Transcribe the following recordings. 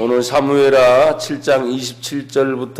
오늘 사무엘하 7장 27절부터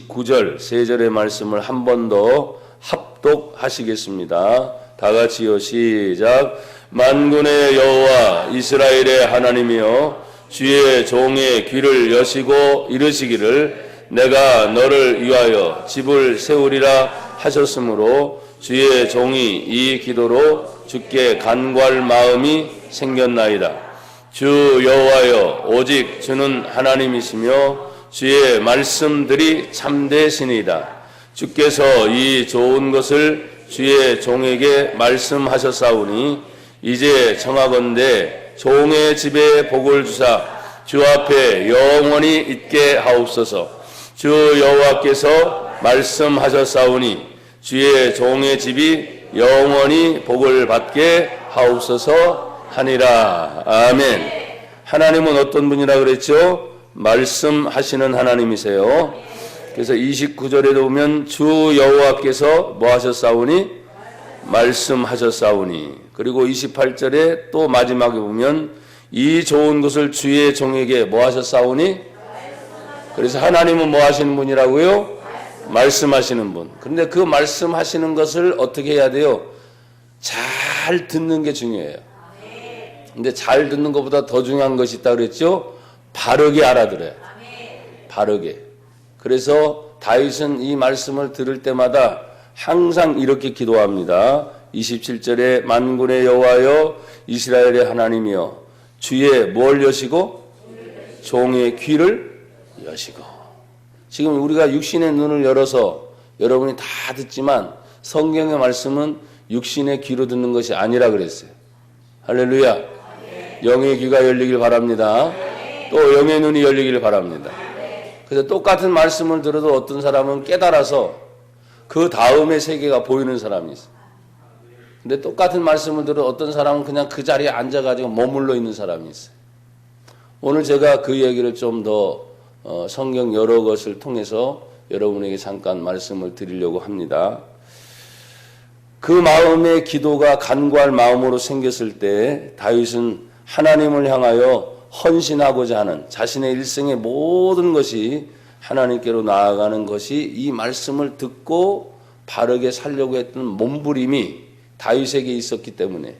29절 세 절의 말씀을 한 번 더 합독하시겠습니다. 다 같이요. 시작. 만군의 여호와 이스라엘의 하나님이여 주의 종의 귀를 여시고 이르시기를 내가 너를 위하여 집을 세우리라 하셨으므로 주의 종이 이 기도로 주께 간구할 마음이 생겼나이다. 주 여호와여 오직 주는 하나님이시며 주의 말씀들이 참되시니이다. 주께서 이 좋은 것을 주의 종에게 말씀하셨사오니 이제 청하건대 종의 집에 복을 주사 주 앞에 영원히 있게 하옵소서. 주 여호와께서 말씀하셨사오니 주의 종의 집이 영원히 복을 받게 하옵소서 하니라. 아멘. 하나님은 어떤 분이라 그랬죠? 말씀하시는 하나님이세요. 그래서 29절에도 보면 주 여호와께서 뭐 하셨사오니? 말씀하셨사오니. 그리고 28절에 또 마지막에 보면 이 좋은 것을 주의 종에게 뭐 하셨사오니? 그래서 하나님은 뭐 하시는 분이라고요? 말씀하시는 분. 그런데 그 말씀하시는 것을 어떻게 해야 돼요? 잘 듣는 게 중요해요. 근데 잘 듣는 것보다 더 중요한 것이 있다 그랬죠? 바르게 알아들어요. 바르게. 그래서 다윗은 이 말씀을 들을 때마다 항상 이렇게 기도합니다. 27절에 만군의 여호와여 이스라엘의 하나님이여 주의 뭘 여시고? 종의 귀를 여시고. 지금 우리가 육신의 눈을 열어서 여러분이 다 듣지만 성경의 말씀은 육신의 귀로 듣는 것이 아니라 그랬어요. 할렐루야. 영의 귀가 열리길 바랍니다. 또 영의 눈이 열리길 바랍니다. 그래서 똑같은 말씀을 들어도 어떤 사람은 깨달아서 그 다음의 세계가 보이는 사람이 있어요. 근데 똑같은 말씀을 들어 어떤 사람은 그냥 그 자리에 앉아가지고 머물러 있는 사람이 있어요. 오늘 제가 그 얘기를 좀 더 성경 여러 것을 통해서 여러분에게 잠깐 말씀을 드리려고 합니다. 그 마음의 기도가 간구할 마음으로 생겼을 때 다윗은 하나님을 향하여 헌신하고자 하는 자신의 일생의 모든 것이 하나님께로 나아가는 것이 이 말씀을 듣고 바르게 살려고 했던 몸부림이 다윗에게 있었기 때문에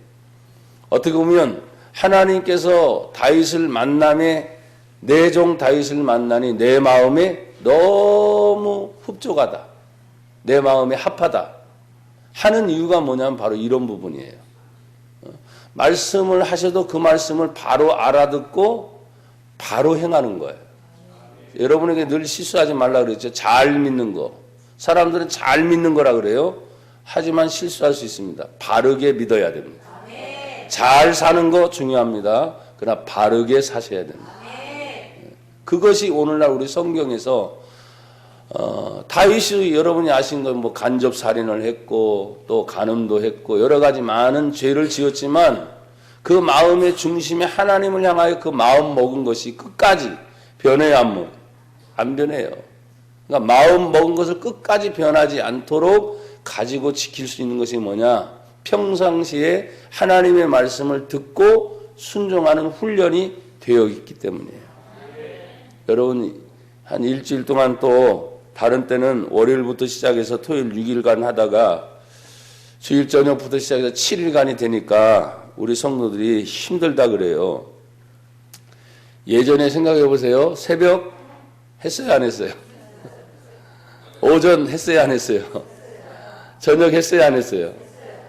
어떻게 보면 하나님께서 다윗을 만남에 내 종 다윗을 만나니 내 마음에 너무 흡족하다. 내 마음에 합하다. 하는 이유가 뭐냐면 바로 이런 부분이에요. 말씀을 하셔도 그 말씀을 바로 알아듣고 바로 행하는 거예요. 여러분에게 늘 실수하지 말라 그랬죠. 잘 믿는 거. 사람들은 잘 믿는 거라 그래요. 하지만 실수할 수 있습니다. 바르게 믿어야 됩니다. 잘 사는 거 중요합니다. 그러나 바르게 사셔야 됩니다. 그것이 오늘날 우리 성경에서 다윗이 여러분이 아신 건 뭐 간접 살인을 했고 또 간음도 했고 여러 가지 많은 죄를 지었지만 그 마음의 중심에 하나님을 향하여 그 마음 먹은 것이 끝까지 변해야 안 변해요. 그러니까 마음 먹은 것을 끝까지 변하지 않도록 가지고 지킬 수 있는 것이 뭐냐? 평상시에 하나님의 말씀을 듣고 순종하는 훈련이 되어 있기 때문이에요. 여러분 한 일주일 동안 또 다른 때는 월요일부터 시작해서 토요일 6일간 하다가 주일 저녁부터 시작해서 7일간이 되니까 우리 성도들이 힘들다 그래요. 예전에 생각해 보세요. 새벽 했어요, 안 했어요? 오전 했어요, 안 했어요? 저녁 했어요, 안 했어요?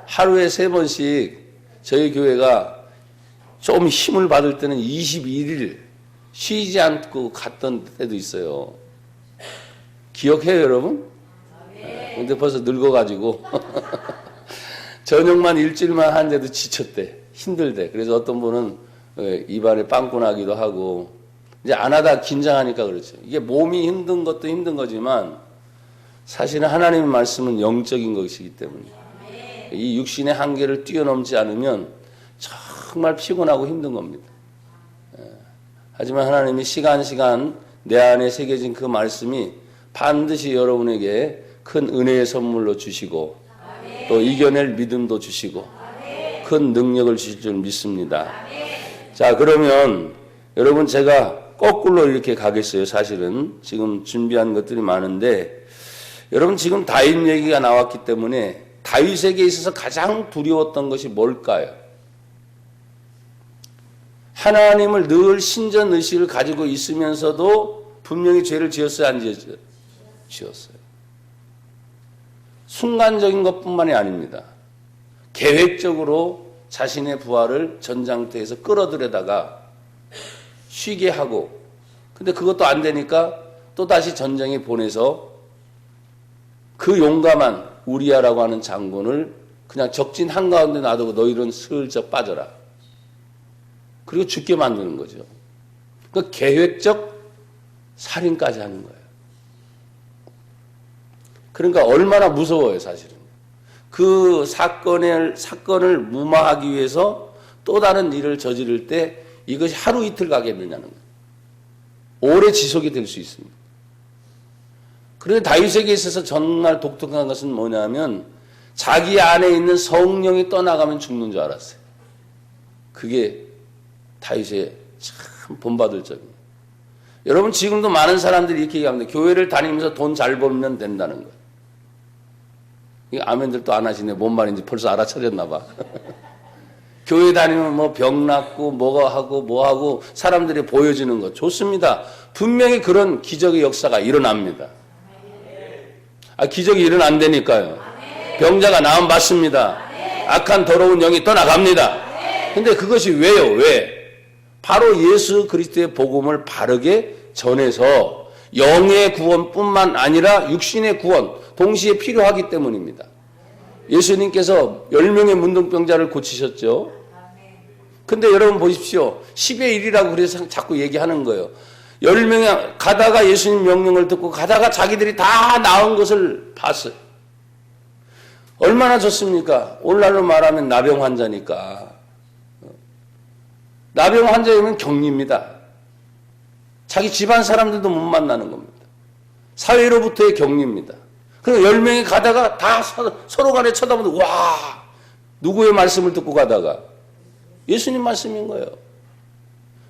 하루에 3번씩 저희 교회가 좀 힘을 받을 때는 21일 쉬지 않고 갔던 때도 있어요. 기억해요, 여러분? 근데 벌써 늙어가지고 저녁만 일주일만 하는데도 지쳤대. 힘들대. 그래서 어떤 분은 입안에 빵꾸 나기도 하고 이제 안 하다 긴장하니까 그렇죠. 이게 몸이 힘든 것도 힘든 거지만 사실은 하나님의 말씀은 영적인 것이기 때문에 이 육신의 한계를 뛰어넘지 않으면 정말 피곤하고 힘든 겁니다. 하지만 하나님이 시간 내 안에 새겨진 그 말씀이 반드시 여러분에게 큰 은혜의 선물로 주시고 또 이겨낼 믿음도 주시고 큰 능력을 주실 줄 믿습니다. 자, 그러면 여러분 제가 거꾸로 이렇게 가겠어요. 사실은 지금 준비한 것들이 많은데 여러분 지금 다윗 얘기가 나왔기 때문에 다윗에게 있어서 가장 두려웠던 것이 뭘까요? 하나님을 늘 신전 의식을 가지고 있으면서도 분명히 죄를 지었어요, 안 지었어요? 지었어요. 순간적인 것뿐만이 아닙니다. 계획적으로 자신의 부하를 전장터에서 끌어들여다가 쉬게 하고, 근데 그것도 안 되니까 또다시 전쟁에 보내서 그 용감한 우리야라고 하는 장군을 그냥 적진 한가운데 놔두고 너희는 슬쩍 빠져라. 그리고 죽게 만드는 거죠. 그 계획적 살인까지 하는 거예요. 그러니까 얼마나 무서워요, 사실은. 그 사건을 무마하기 위해서 또 다른 일을 저지를 때 이것이 하루 이틀 가겠느냐는 거예요. 오래 지속이 될 수 있습니다. 그런데 다윗에게 있어서 정말 독특한 것은 뭐냐면 자기 안에 있는 성령이 떠나가면 죽는 줄 알았어요. 그게 다윗의 참 본받을 점이에요. 여러분 지금도 많은 사람들이 이렇게 얘기합니다. 교회를 다니면서 돈 잘 벌면 된다는 거예요. 이 아멘들도 안 하시네. 뭔 말인지 벌써 알아차렸나 봐. 교회 다니면 뭐 병 낫고 뭐가 하고 뭐 하고 사람들이 보여주는 거 좋습니다. 분명히 그런 기적의 역사가 일어납니다. 기적이 일어난다니까요. 병자가 나음 받습니다. 악한 더러운 영이 떠나갑니다. 근데 그것이 왜요? 왜? 바로 예수 그리스도의 복음을 바르게 전해서 영의 구원뿐만 아니라 육신의 구원 동시에 필요하기 때문입니다. 예수님께서 10명의 문둥병자를 고치셨죠. 근데 여러분 보십시오. 10의 1이라고 그래서 자꾸 얘기하는 거예요. 10명이 가다가 예수님 명령을 듣고 가다가 자기들이 다 나은 것을 봤어요. 얼마나 좋습니까? 오늘날로 말하면 나병 환자니까. 나병 환자이면 격리입니다. 자기 집안 사람들도 못 만나는 겁니다. 사회로부터의 격리입니다. 그리고 10명이 가다가 다 서로 간에 쳐다보고 와 누구의 말씀을 듣고 가다가 예수님 말씀인 거예요.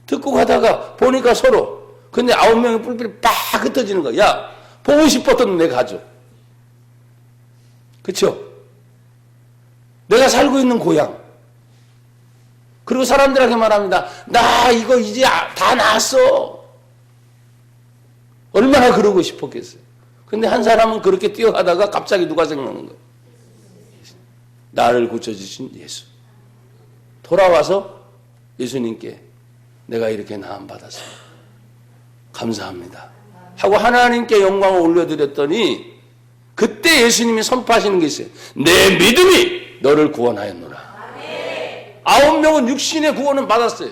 듣고 가다가 보니까 서로 근데 9명의 뿔뿔이 빡 흩어지는 거야. 야 보고 싶었던 내 가족. 그렇죠? 내가 살고 있는 고향. 그리고 사람들에게 말합니다. 나 이거 이제 다 나았어. 얼마나 그러고 싶었겠어요. 근데 한 사람은 그렇게 뛰어가다가 갑자기 누가 생각나는 거예요. 나를 고쳐주신 예수. 돌아와서 예수님께 내가 이렇게 나음 받았어요. 감사합니다. 하고 하나님께 영광을 올려드렸더니 그때 예수님이 선포하시는 게 있어요. 내 믿음이 너를 구원하였노라. 9명은 육신의 구원은 받았어요.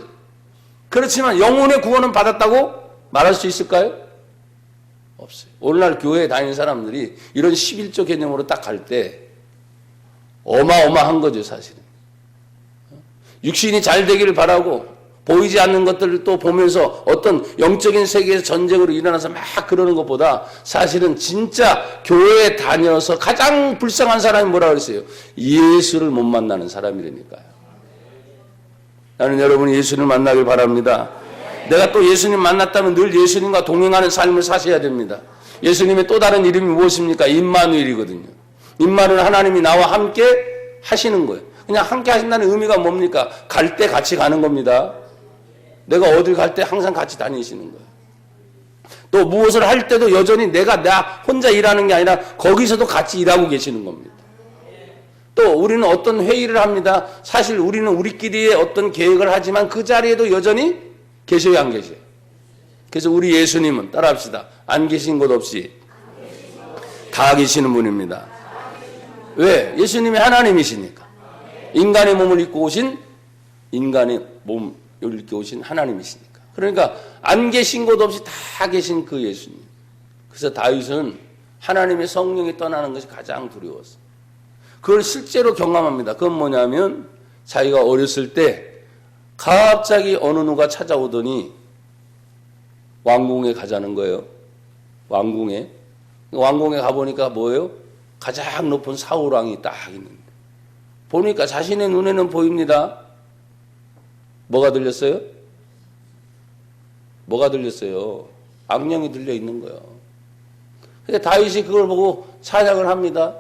그렇지만 영혼의 구원은 받았다고 말할 수 있을까요? 없어요. 오늘날 교회에 다니는 사람들이 이런 11조 개념으로 딱 갈 때 어마어마한 거죠, 사실은. 육신이 잘 되기를 바라고 보이지 않는 것들을 또 보면서 어떤 영적인 세계에서 전쟁으로 일어나서 막 그러는 것보다 사실은 진짜 교회에 다녀서 가장 불쌍한 사람이 뭐라고 그랬어요? 예수를 못 만나는 사람이라니까요. 나는 여러분이 예수를 만나길 바랍니다. 내가 또 예수님 만났다면 늘 예수님과 동행하는 삶을 사셔야 됩니다. 예수님의 또 다른 이름이 무엇입니까? 임마누엘이거든요. 임마누엘 하나님이 나와 함께 하시는 거예요. 그냥 함께 하신다는 의미가 뭡니까? 갈 때 같이 가는 겁니다. 내가 어딜 갈 때 항상 같이 다니시는 거예요. 또 무엇을 할 때도 여전히 나 혼자 일하는 게 아니라 거기서도 같이 일하고 계시는 겁니다. 또 우리는 어떤 회의를 합니다. 사실 우리는 우리끼리의 어떤 계획을 하지만 그 자리에도 여전히 계셔요, 안 계셔요? 그래서 우리 예수님은 따라합시다. 안 계신 곳 없이 다 계시는 분입니다. 왜? 예수님이 하나님이시니까. 인간의 몸을 입고 오신 하나님이시니까. 그러니까 안 계신 곳 없이 다 계신 그 예수님. 그래서 다윗은 하나님의 성령이 떠나는 것이 가장 두려웠어요. 그걸 실제로 경험합니다. 그건 뭐냐면 자기가 어렸을 때 갑자기 어느 누가 찾아오더니 왕궁에 가자는 거예요. 왕궁에 가보니까 뭐예요? 가장 높은 사울왕이 딱 있는데 보니까 자신의 눈에는 보입니다. 뭐가 들렸어요? 뭐가 들렸어요? 악령이 들려 있는 거예요. 근데 다윗이 그걸 보고 찬양을 합니다.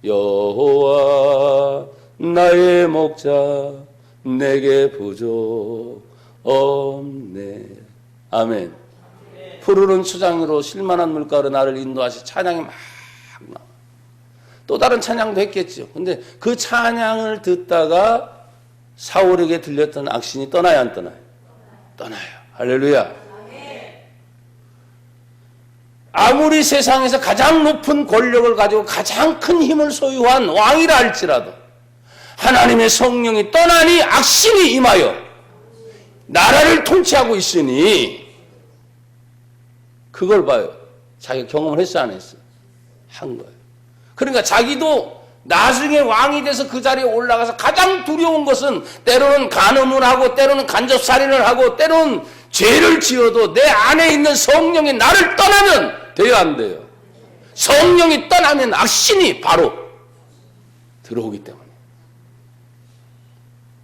여호와 나의 목자 내게 부족 없네. 아멘. 푸르른 초장으로 실만한 물가로 나를 인도하시. 찬양이 막 나와. 또 다른 찬양도 했겠죠. 근데 그 찬양을 듣다가 사울에게 들렸던 악신이 떠나야 안 떠나요? 떠나요. 할렐루야. 아무리 세상에서 가장 높은 권력을 가지고 가장 큰 힘을 소유한 왕이라 할지라도 하나님의 성령이 떠나니 악신이 임하여 나라를 통치하고 있으니 그걸 봐요. 자기가 경험을 했어 안 했어? 한 거예요. 그러니까 자기도 나중에 왕이 돼서 그 자리에 올라가서 가장 두려운 것은 때로는 간음을 하고 때로는 간접살인을 하고 때로는 죄를 지어도 내 안에 있는 성령이 나를 떠나면 돼요 안 돼요? 성령이 떠나면 악신이 바로 들어오기 때문에.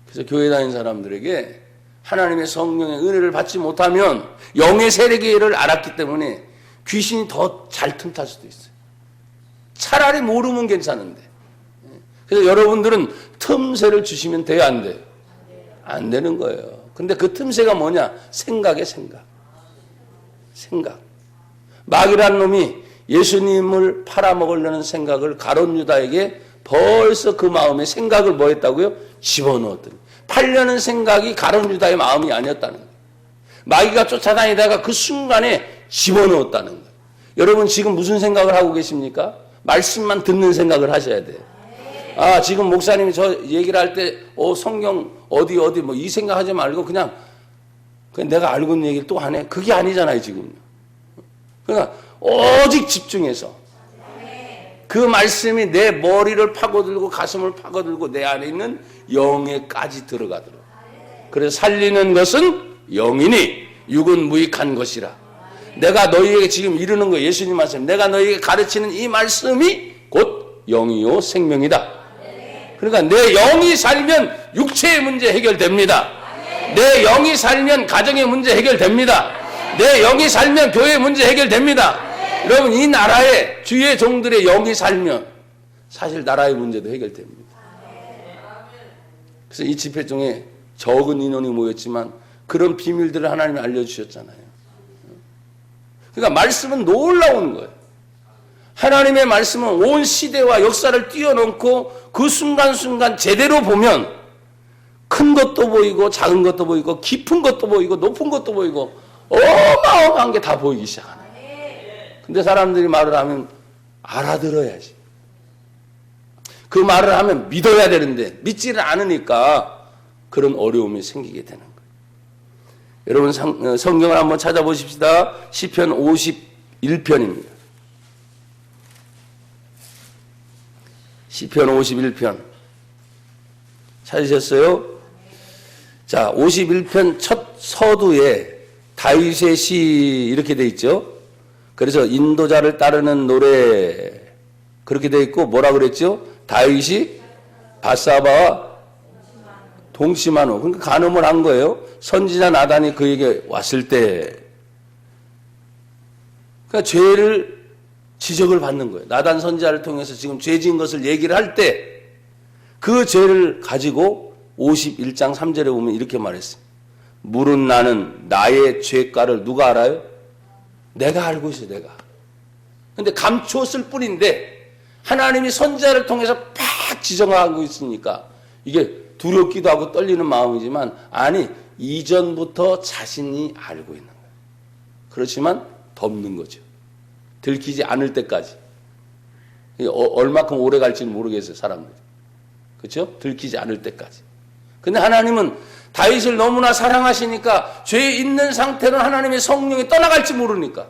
그래서 교회 다니는 사람들에게 하나님의 성령의 은혜를 받지 못하면 영의 세력을 알았기 때문에 귀신이 더 잘 틈탈 수도 있어요. 차라리 모르면 괜찮은데. 그래서 여러분들은 틈새를 주시면 돼요 안 돼요? 안 되는 거예요. 근데 그 틈새가 뭐냐? 생각의 생각. 마귀라는 놈이 예수님을 팔아먹으려는 생각을 가룟 유다에게 벌써 그 마음에 생각을 뭐 했다고요? 집어넣었더니 팔려는 생각이 가룟 유다의 마음이 아니었다는 거예요. 마귀가 쫓아다니다가 그 순간에 집어넣었다는 거예요. 여러분 지금 무슨 생각을 하고 계십니까? 말씀만 듣는 생각을 하셔야 돼요. 아, 지금 목사님이 저 얘기를 할 때 성경 어디 뭐 이 생각하지 말고 그냥 내가 알고 있는 얘기를 또 하네. 그게 아니잖아요 지금. 그러니까 오직 집중해서 그 말씀이 내 머리를 파고들고 가슴을 파고들고 내 안에 있는 영에까지 들어가도록. 그래서 살리는 것은 영이니 육은 무익한 것이라. 내가 너희에게 지금 이르는 거예요. 예수님 말씀. 내가 너희에게 가르치는 이 말씀이 곧 영이요 생명이다. 그러니까 내 영이 살면 육체의 문제 해결됩니다. 내 영이 살면 가정의 문제 해결됩니다. 내 영이 살면 교회의 문제 해결됩니다. 여러분 이 나라에 주의 종들의 영이 살면 사실 나라의 문제도 해결됩니다. 그래서 이 집회 중에 적은 인원이 모였지만 그런 비밀들을 하나님이 알려주셨잖아요. 그러니까 말씀은 놀라운 거예요. 하나님의 말씀은 온 시대와 역사를 뛰어넘고 그 순간순간 제대로 보면 큰 것도 보이고 작은 것도 보이고 깊은 것도 보이고 높은 것도 보이고 어마어마한 게 다 보이기 시작하네. 근데 사람들이 말을 하면 알아들어야지. 그 말을 하면 믿어야 되는데 믿지를 않으니까 그런 어려움이 생기게 되는 거예요. 여러분 성경을 한번 찾아보십시다. 시편 51편입니다. 시편 51편 찾으셨어요? 자, 51편 첫 서두에 다윗의 시 이렇게 돼 있죠. 그래서 인도자를 따르는 노래 그렇게 돼 있고 뭐라 그랬죠? 다윗이 바사바와 동침한 후 그러니까 간음을 한 거예요. 선지자 나단이 그에게 왔을 때 그러니까 죄를 지적을 받는 거예요. 나단 선지자를 통해서 지금 죄 지은 것을 얘기를 할 때 그 죄를 가지고 51장 3절에 보면 이렇게 말했어요. 물은 나는 나의 죄가를 누가 알아요? 내가 알고 있어요. 내가. 근데 감추었을 뿐인데 하나님이 선지자를 통해서 팍 지정하고 있으니까 이게 두렵기도 하고 떨리는 마음이지만 아니 이전부터 자신이 알고 있는 거예요. 그렇지만 덮는 거죠. 들키지 않을 때까지. 얼마큼 오래 갈지는 모르겠어요. 사람들이. 그렇죠? 들키지 않을 때까지. 근데 하나님은 다윗을 너무나 사랑하시니까 죄 있는 상태로 하나님의 성령이 떠나갈지 모르니까.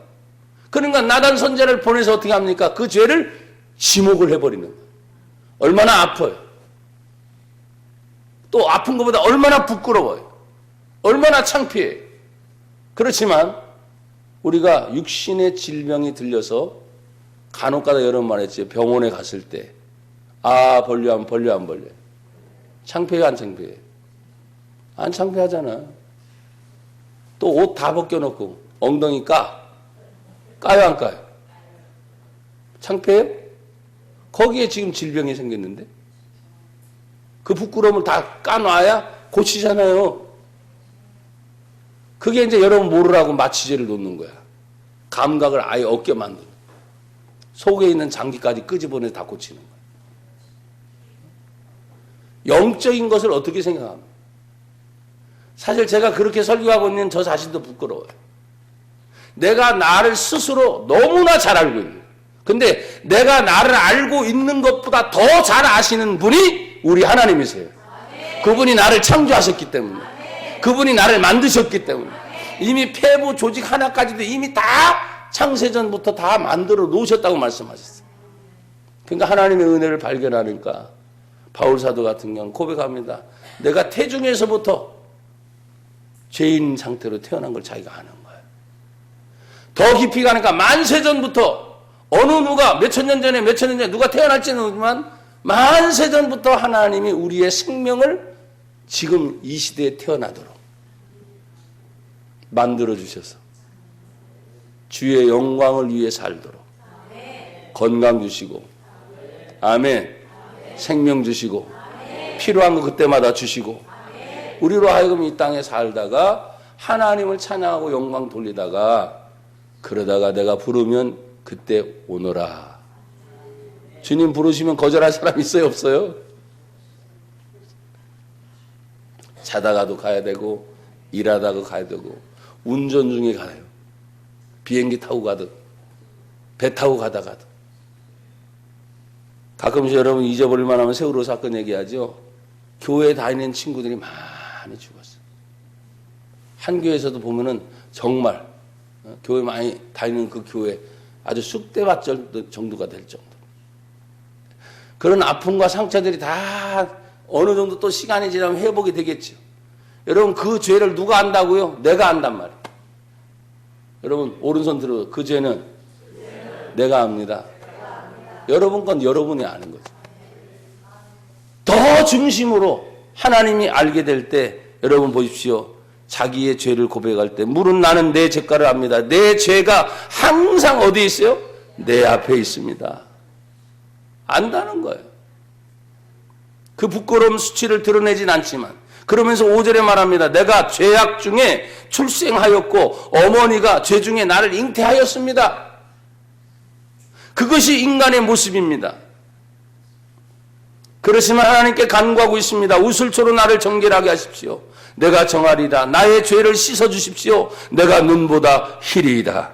그러니까 나단 선지자를 보내서 어떻게 합니까? 그 죄를 지목을 해버리는 거예요. 얼마나 아파요. 또 아픈 것보다 얼마나 부끄러워요. 얼마나 창피해요. 그렇지만 우리가 육신의 질병이 들려서 간혹가다 여러 번 말했지. 병원에 갔을 때 아 벌려 안 벌려. 창피해요 안 창피해요? 안 창피하잖아. 또 옷 다 벗겨놓고 엉덩이 까요 안 까요? 창피해요? 거기에 지금 질병이 생겼는데 그 부끄러움을 다 까놔야 고치잖아요. 그게 이제 여러분 모르라고 마취제를 놓는 거야. 감각을 아예 없게 만드는. 속에 있는 장기까지 끄집어내서 다 고치는 거야. 영적인 것을 어떻게 생각합니까? 사실 제가 그렇게 설교하고 있는 저 자신도 부끄러워요. 내가 나를 스스로 너무나 잘 알고 있는 거예요. 근데 내가 나를 알고 있는 것보다 더 잘 아시는 분이 우리 하나님이세요. 그분이 나를 창조하셨기 때문에, 그분이 나를 만드셨기 때문에, 이미 폐부 조직 하나까지도 이미 다 창세전부터 다 만들어 놓으셨다고 말씀하셨어요. 그러니까 하나님의 은혜를 발견하니까 바울 사도 같은 경우는 고백합니다. 내가 태중에서부터 죄인 상태로 태어난 걸 자기가 아는 거예요. 더 깊이 가니까 만세전부터 어느 누가 몇천 년 전에 누가 태어날지는 모르지만 만세전부터 하나님이 우리의 생명을 지금 이 시대에 태어나도록 만들어주셔서 주의 영광을 위해 살도록 건강 주시고, 아멘, 생명 주시고, 필요한 거 그때마다 주시고, 우리로 하여금 이 땅에 살다가 하나님을 찬양하고 영광 돌리다가 그러다가 내가 부르면 그때 오너라. 주님 부르시면 거절할 사람 있어요, 없어요? 자다가도 가야 되고, 일하다가 가야 되고, 운전 중에 가요. 비행기 타고 가든, 배 타고 가다가도. 가끔씩 여러분 잊어버릴 만하면 세월호 사건 얘기하죠. 교회에 다니는 친구들이 많이 죽었어요. 한 교회에서도 보면은 정말 교회 많이 다니는 그 교회 아주 쑥대밭 정도가 될 정도. 그런 아픔과 상처들이 다 어느 정도 또 시간이 지나면 회복이 되겠죠. 여러분 그 죄를 누가 안다고요? 내가 안단 말이에요. 여러분 오른손 들어. 그 죄는 내가 압니다. 여러분 건 여러분이 아는 거죠. 더 중심으로 하나님이 알게 될 때 여러분 보십시오. 자기의 죄를 고백할 때 물은 나는 내 죄가를 압니다. 내 죄가 항상 어디에 있어요? 내 앞에 있습니다. 안다는 거예요. 그 부끄러움 수치를 드러내진 않지만 그러면서 5절에 말합니다. 내가 죄악 중에 출생하였고 어머니가 죄 중에 나를 잉태하였습니다. 그것이 인간의 모습입니다. 그렇지만 하나님께 간구하고 있습니다. 우슬초로 나를 정결하게 하십시오. 내가 정하리다. 나의 죄를 씻어주십시오. 내가 눈보다 희리이다.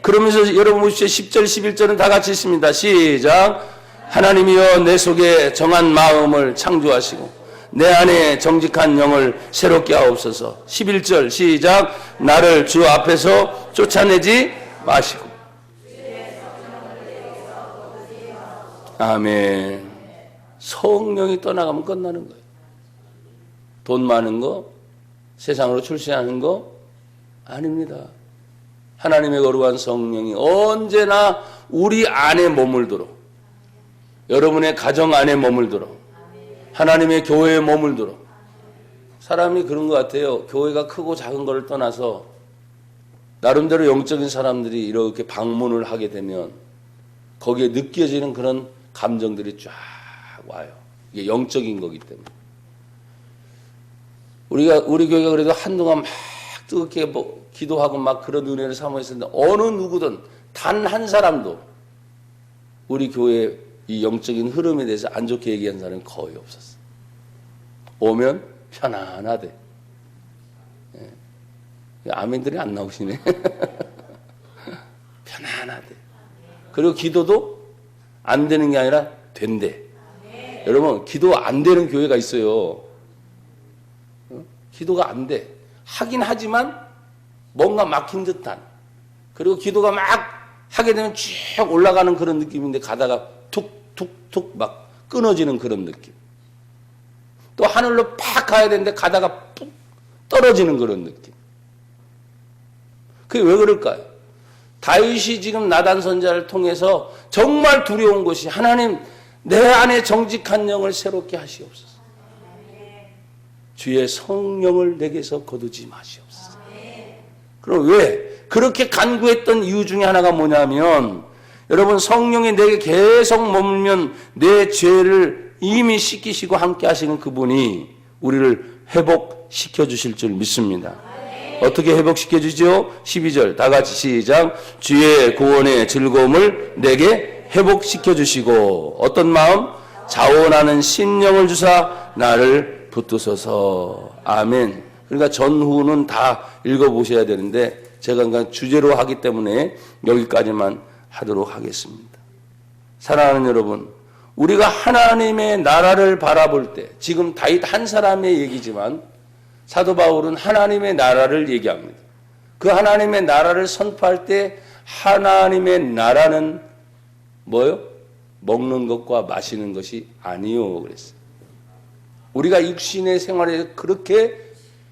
그러면서 여러분 보십시오. 10절 11절은 다 같이 있습니다. 시작. 하나님이여 내 속에 정한 마음을 창조하시고 내 안에 정직한 영을 새롭게 하옵소서. 11절 시작. 나를 주 앞에서 쫓아내지 마시고. 아멘. 성령이 떠나가면 끝나는 거예요. 돈 많은 거, 세상으로 출세하는 거 아닙니다. 하나님의 거룩한 성령이 언제나 우리 안에 머물도록, 여러분의 가정 안에 머물도록, 하나님의 교회에 머물도록. 사람이 그런 것 같아요. 교회가 크고 작은 걸 떠나서 나름대로 영적인 사람들이 이렇게 방문을 하게 되면 거기에 느껴지는 그런 감정들이 쫙 와요. 이게 영적인 거기 때문에. 우리 교회가 그래도 한동안 막 뜨겁게 기도하고 막 그런 은혜를 사모했었는데 어느 누구든 단 한 사람도 우리 교회 이 영적인 흐름에 대해서 안 좋게 얘기한 사람이 거의 없었어. 오면 편안하대. 예. 아멘들이 안 나오시네. 편안하대. 그리고 기도도 안 되는 게 아니라 된대. 여러분 기도 안 되는 교회가 있어요. 기도가 안 돼. 하긴 하지만 뭔가 막힌 듯한. 그리고 기도가 막 하게 되면 쭉 올라가는 그런 느낌인데 가다가 툭툭툭 막 끊어지는 그런 느낌. 또 하늘로 팍 가야 되는데 가다가 푹 떨어지는 그런 느낌. 그게 왜 그럴까요? 다윗이 지금 나단 선지자를 통해서 정말 두려운 것이 하나님 내 안에 정직한 영을 새롭게 하시옵소서. 주의 성령을 내게서 거두지 마시옵소서. 그럼 왜? 그렇게 간구했던 이유 중에 하나가 뭐냐면 여러분 성령이 내게 계속 머물면 내 죄를 이미 씻기시고 함께 하시는 그분이 우리를 회복시켜 주실 줄 믿습니다. 어떻게 회복시켜 주죠? 12절 다 같이 시작. 주의 구원의 즐거움을 내게 회복시켜 주시고 어떤 마음? 자원하는 심령을 주사 나를 붙드소서. 아멘. 그러니까 전후는 다 읽어보셔야 되는데 제가 그냥 주제로 하기 때문에 여기까지만 하도록 하겠습니다. 사랑하는 여러분, 우리가 하나님의 나라를 바라볼 때 지금 다윗 한 사람의 얘기지만 사도 바울은 하나님의 나라를 얘기합니다. 그 하나님의 나라를 선포할 때 하나님의 나라는 뭐요? 먹는 것과 마시는 것이 아니요 그랬어요. 우리가 육신의 생활에 그렇게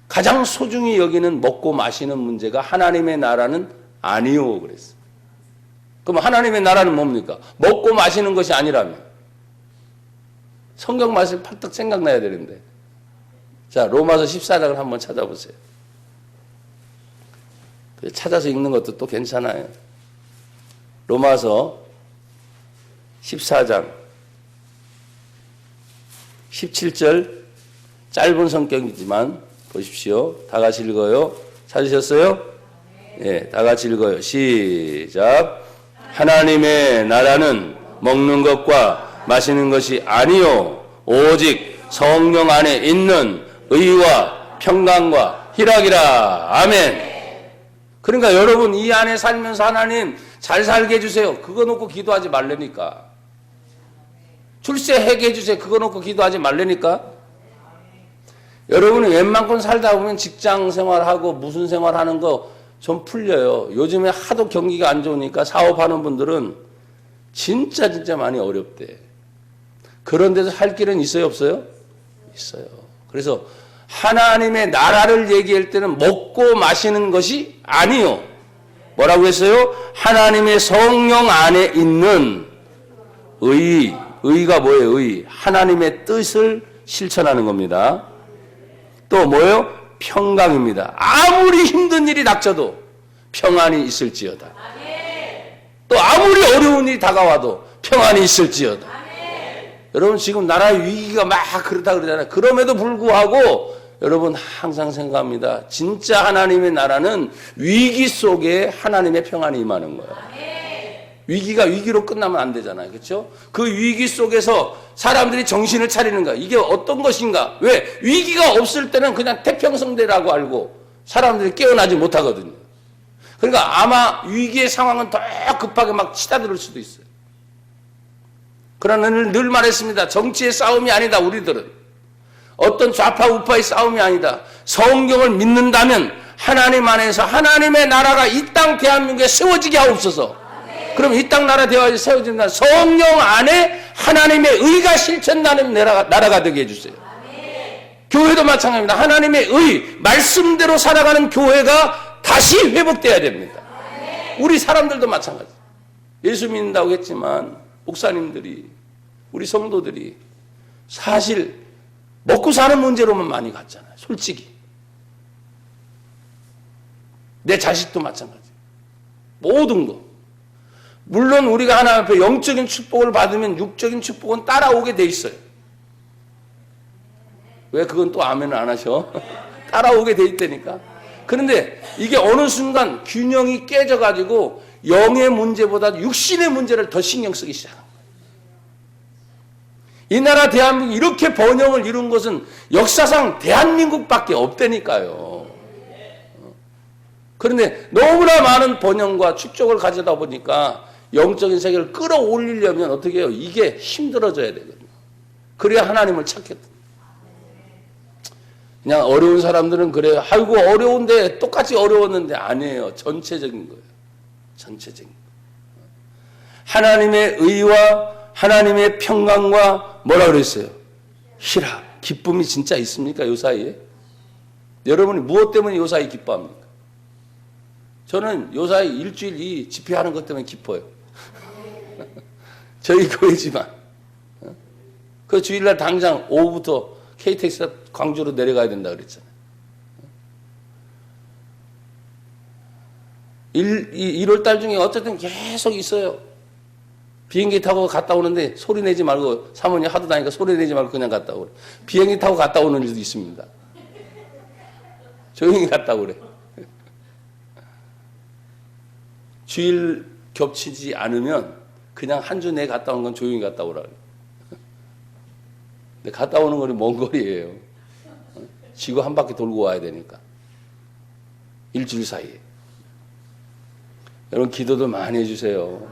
가장 소중히 여기는 먹고 마시는 문제가 하나님의 나라는 아니요 그랬어요. 그럼 하나님의 나라는 뭡니까? 먹고 마시는 것이 아니라면 성경 말씀이 팔떡 생각나야 되는데 자 로마서 14장을 한번 찾아보세요. 찾아서 읽는 것도 또 괜찮아요. 로마서 14장 17절 짧은 성격이지만 보십시오. 다 같이 읽어요. 찾으셨어요? 예, 다 같이 읽어요. 시작. 하나님의 나라는 먹는 것과 마시는 것이 아니요 오직 성령 안에 있는 의와 평강과 희락이라. 아멘. 그러니까 여러분 이 안에 살면서 하나님 잘 살게 해주세요. 그거 놓고 기도하지 말라니까. 출세하게 해주세요. 그거 놓고 기도하지 말라니까. 여러분이 웬만큼 살다 보면 직장 생활하고 무슨 생활하는 거 좀 풀려요. 요즘에 하도 경기가 안 좋으니까 사업하는 분들은 진짜 많이 어렵대. 그런 데서 할 길은 있어요 없어요? 있어요. 그래서 하나님의 나라를 얘기할 때는 먹고 마시는 것이 아니요. 뭐라고 했어요? 하나님의 성령 안에 있는 의가 뭐예요? 의. 하나님의 뜻을 실천하는 겁니다. 또 뭐예요? 평강입니다. 아무리 힘든 일이 닥쳐도 평안이 있을지어다. 또 아무리 어려운 일이 다가와도 평안이 있을지어다. 여러분 지금 나라의 위기가 막 그렇다 그러잖아요. 그럼에도 불구하고 여러분 항상 생각합니다. 진짜 하나님의 나라는 위기 속에 하나님의 평안이 임하는 거예요. 위기가 위기로 끝나면 안 되잖아요. 그렇죠? 그 위기 속에서 사람들이 정신을 차리는 거야. 이게 어떤 것인가? 왜? 위기가 없을 때는 그냥 태평성대라고 알고 사람들이 깨어나지 못하거든요. 그러니까 아마 위기의 상황은 더 급하게 막 치닫을 수도 있어요. 그러나 늘 말했습니다. 정치의 싸움이 아니다. 우리들은. 어떤 좌파 우파의 싸움이 아니다. 성경을 믿는다면 하나님 안에서 하나님의 나라가 이 땅 대한민국에 세워지게 하옵소서. 그럼 이 땅 나라 대화에 세워진다. 성령 안에 하나님의 의가 실천나는 나라가 되게 해주세요. 교회도 마찬가지입니다. 하나님의 의, 말씀대로 살아가는 교회가 다시 회복돼야 됩니다. 우리 사람들도 마찬가지. 예수 믿는다고 했지만 목사님들이, 우리 성도들이 사실 먹고 사는 문제로만 많이 갔잖아요. 솔직히. 내 자식도 마찬가지. 모든 거. 물론 우리가 하나님 앞에 영적인 축복을 받으면 육적인 축복은 따라오게 돼 있어요. 왜 그건 또 아멘을 안 하셔? 따라오게 돼 있다니까. 그런데 이게 어느 순간 균형이 깨져가지고 영의 문제보다 육신의 문제를 더 신경 쓰기 시작한 거예요. 이 나라 대한민국이 이렇게 번영을 이룬 것은 역사상 대한민국밖에 없다니까요. 그런데 너무나 많은 번영과 축적을 가져다 보니까 영적인 세계를 끌어올리려면 어떻게 해요? 이게 힘들어져야 되거든요. 그래야 하나님을 찾겠다. 그냥 어려운 사람들은 그래요. 아이고 어려운데 똑같이 어려웠는데 아니에요. 전체적인 거예요. 전체적인 거예요. 하나님의 의와 하나님의 평강과 뭐라 그랬어요? 희락, 기쁨이 진짜 있습니까? 요 사이에? 여러분이 무엇 때문에 요 사이에 기뻐합니까? 저는 요 사이 일주일 이 집회하는 것 때문에 기뻐요. 저희 교회지만. 그 주일날 당장 오후부터 KTX가 광주로 내려가야 된다 그랬잖아요. 1월 달 중에 어쨌든 계속 있어요. 비행기 타고 갔다 오는데 소리 내지 말고, 사모님 하도 다니까 소리 내지 말고 그냥 갔다 오래. 비행기 타고 갔다 오는 일도 있습니다. 조용히 갔다 오래. 주일 겹치지 않으면 그냥 한 주 내에 갔다 오는 건 조용히 갔다 오라. 근데 갔다 오는 거리 먼 거리예요. 지구 한 바퀴 돌고 와야 되니까. 일주일 사이에. 여러분 기도도 많이 해주세요.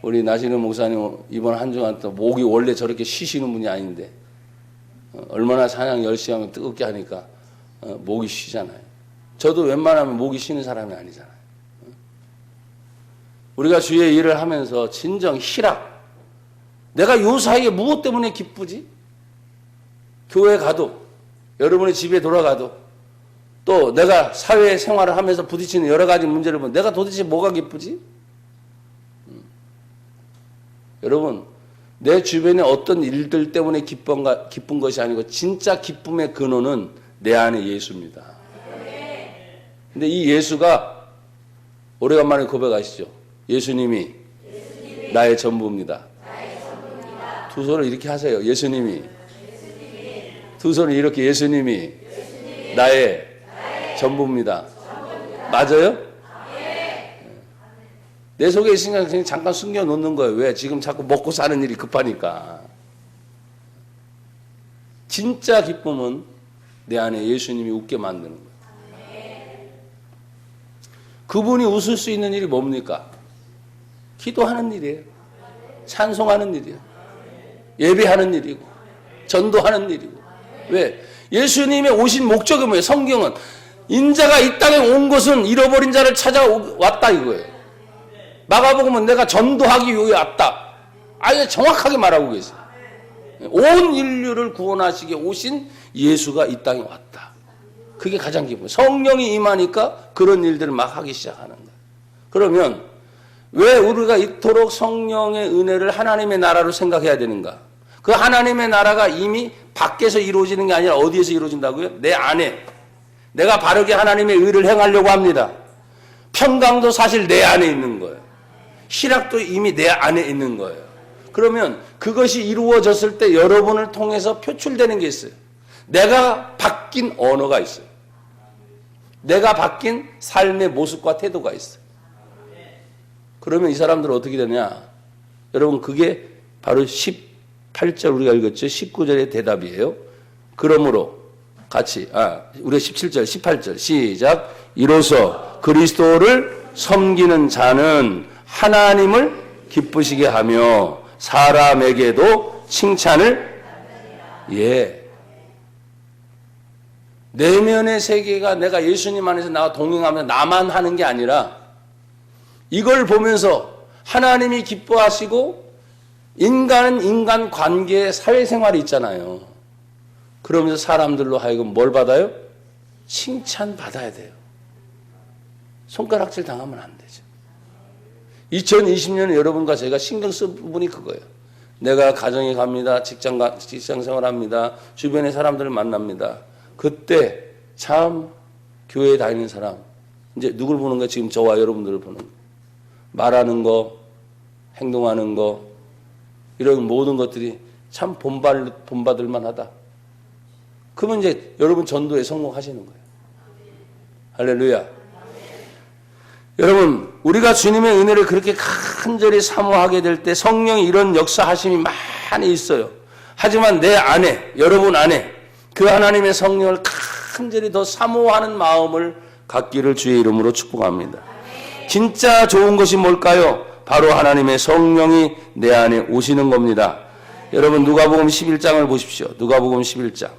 우리 나시는 목사님 이번 한 주간 또 목이 원래 저렇게 쉬시는 분이 아닌데 얼마나 찬양 열심히 하면 뜨겁게 하니까 목이 쉬잖아요. 저도 웬만하면 목이 쉬는 사람이 아니잖아요. 우리가 주의 일을 하면서 진정 희락, 내가 요 사이에 무엇 때문에 기쁘지? 교회 가도, 여러분의 집에 돌아가도, 또 내가 사회생활을 하면서 부딪히는 여러 가지 문제를 보면 내가 도대체 뭐가 기쁘지? 여러분, 내 주변에 어떤 일들 때문에 기쁜 것이 아니고 진짜 기쁨의 근원은 내 안에 예수입니다. 근데 이 예수가 오래간만에 고백하시죠. 예수님이 나의 전부입니다. 두 손을 이렇게 하세요. 예수님이. 두 손을 이렇게 예수님이 나의 전부입니다. 맞아요? 내 속에 있으니까 그냥 잠깐 숨겨놓는 거예요. 왜? 지금 자꾸 먹고 사는 일이 급하니까. 진짜 기쁨은 내 안에 예수님이 웃게 만드는 거예요. 그분이 웃을 수 있는 일이 뭡니까? 기도하는 일이에요. 찬송하는 일이에요. 예배하는 일이고 전도하는 일이고. 왜? 예수님의 오신 목적이 뭐예요? 성경은 인자가 이 땅에 온 것은 잃어버린 자를 찾아왔다 이거예요. 마가복음은 내가 전도하기 위해 왔다. 아예 정확하게 말하고 계세요. 온 인류를 구원하시게 오신 예수가 이 땅에 왔다. 그게 가장 기쁨. 성령이 임하니까 그런 일들을 막 하기 시작하는 거예요. 그러면 왜 우리가 이토록 성령의 은혜를 하나님의 나라로 생각해야 되는가? 그 하나님의 나라가 이미 밖에서 이루어지는 게 아니라 어디에서 이루어진다고요? 내 안에. 내가 바르게 하나님의 의를 행하려고 합니다. 평강도 사실 내 안에 있는 거예요. 희락도 이미 내 안에 있는 거예요. 그러면 그것이 이루어졌을 때 여러분을 통해서 표출되는 게 있어요. 내가 바뀐 언어가 있어요. 내가 바뀐 삶의 모습과 태도가 있어요. 그러면 이 사람들은 어떻게 되냐? 여러분 그게 바로 18절 우리가 읽었죠? 19절의 대답이에요. 그러므로 같이 우리가 17절 18절 시작. 이로써 그리스도를 섬기는 자는 하나님을 기쁘시게 하며 사람에게도 칭찬을 내면의 세계가 내가 예수님 안에서 나와 동행하면서 나만 하는 게 아니라 이걸 보면서 하나님이 기뻐하시고 인간은 인간 관계의 사회생활이 있잖아요. 그러면서 사람들로 하여금 뭘 받아요? 칭찬받아야 돼요. 손가락질 당하면 안 되죠. 2020년에 여러분과 제가 신경 쓴 부분이 그거예요. 내가 가정에 갑니다. 직장 생활합니다. 주변의 사람들을 만납니다. 그때 참 교회에 다니는 사람, 이제 누굴 보는 거야? 지금 저와 여러분들을 보는 거예요. 말하는 거, 행동하는 거, 이런 모든 것들이 참 본받을 만하다. 그러면 이제 여러분 전도에 성공하시는 거예요. 할렐루야. 여러분, 우리가 주님의 은혜를 그렇게 간절히 사모하게 될 때 성령이 이런 역사하심이 많이 있어요. 하지만 내 안에, 여러분 안에 그 하나님의 성령을 간절히 더 사모하는 마음을 갖기를 주의 이름으로 축복합니다. 진짜 좋은 것이 뭘까요? 바로 하나님의 성령이 내 안에 오시는 겁니다. 여러분 누가복음 11장을 보십시오. 누가복음 11장.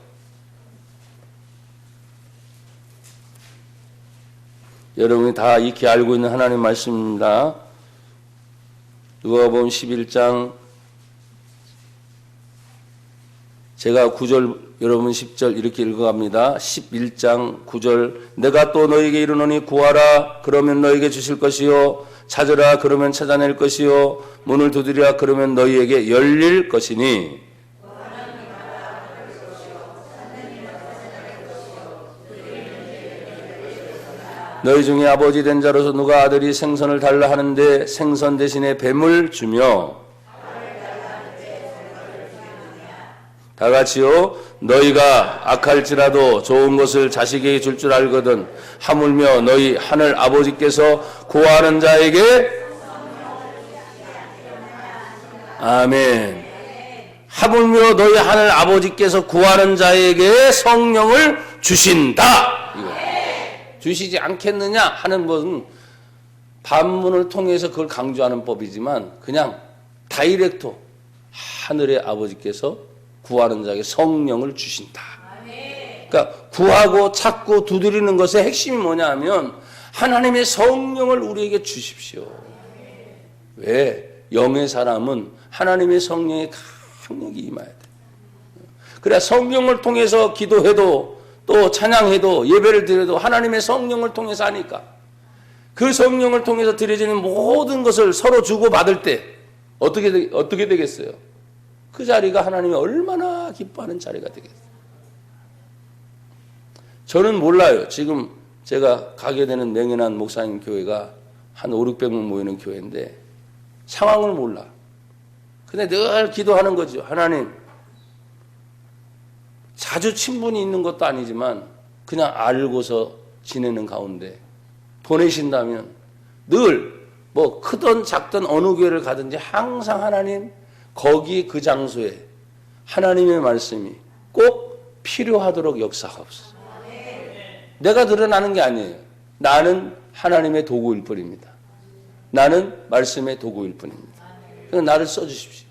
여러분이 다 익히 알고 있는 하나님 말씀입니다. 누가복음 11장 제가 9절 여러분 10절 이렇게 읽어갑니다. 11장 9절 내가 또 너에게 이르노니 구하라 그러면 너에게 주실 것이요 찾으라 그러면 찾아낼 것이요 문을 두드리라 그러면 너희에게 열릴 것이니 너희 중에 아버지 된 자로서 누가 아들이 생선을 달라 하는데 생선 대신에 뱀을 주며 다 같이요. 너희가 악할지라도 좋은 것을 자식에게 줄 줄 알거든 하물며 너희 하늘 아버지께서 구하는 자에게 아멘. 하물며 너희 하늘 아버지께서 구하는 자에게 성령을 주신다. 이거. 주시지 않겠느냐 하는 것은 반문을 통해서 그걸 강조하는 법이지만 그냥 다이렉트 하늘의 아버지께서 구하는 자에게 성령을 주신다. 그러니까 구하고 찾고 두드리는 것의 핵심이 뭐냐 하면 하나님의 성령을 우리에게 주십시오. 왜? 영의 사람은 하나님의 성령의 강력이 임해야 돼. 그래야 성령을 통해서 기도해도 또 찬양해도 예배를 드려도 하나님의 성령을 통해서 하니까 그 성령을 통해서 드려지는 모든 것을 서로 주고받을 때 어떻게 되겠어요? 그 자리가 하나님이 얼마나 기뻐하는 자리가 되겠어요. 저는 몰라요. 지금 제가 가게 되는 맹인한 목사님 교회가 한 500~600명 모이는 교회인데 상황을 몰라. 근데 늘 기도하는 거죠. 하나님, 자주 친분이 있는 것도 아니지만 그냥 알고서 지내는 가운데 보내신다면 늘 뭐 크든 작든 어느 교회를 가든지 항상 하나님 거기 그 장소에 하나님의 말씀이 꼭 필요하도록 역사하옵소서. 내가 드러나는 게 아니에요. 나는 하나님의 도구일 뿐입니다. 나는 말씀의 도구일 뿐입니다. 그러니까 나를 써주십시오.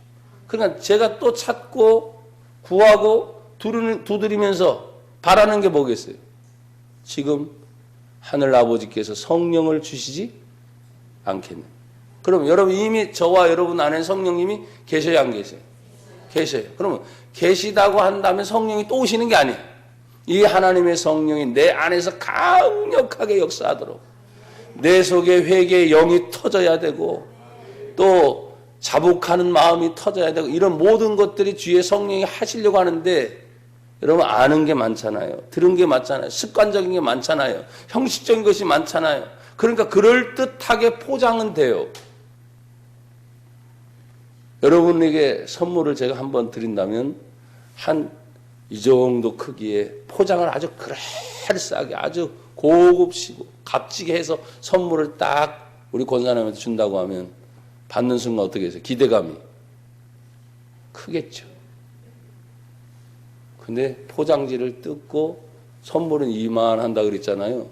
그러니까 제가 또 찾고 구하고 두드리면서 바라는 게 뭐겠어요? 지금 하늘 아버지께서 성령을 주시지 않겠네. 그럼 여러분 이미 저와 여러분 안에 성령님이 계셔야 안 계세요? 계셔요. 그러면 계시다고 한다면 성령이 또 오시는 게 아니에요. 이 하나님의 성령이 내 안에서 강력하게 역사하도록 내 속에 회개의 영이 터져야 되고 또 자복하는 마음이 터져야 되고 이런 모든 것들이 주의 성령이 하시려고 하는데 여러분 아는 게 많잖아요. 들은 게 많잖아요. 습관적인 게 많잖아요. 형식적인 것이 많잖아요. 그러니까 그럴듯하게 포장은 돼요. 여러분에게 선물을 제가 한번 드린다면 한 이 정도 크기의 포장을 아주 그럴싸하게 아주 고급시고 값지게 해서 선물을 딱 우리 권사님한테 준다고 하면 받는 순간 어떻게 해서 기대감이 크겠죠. 근데 포장지를 뜯고 선물은 이만한다 그랬잖아요.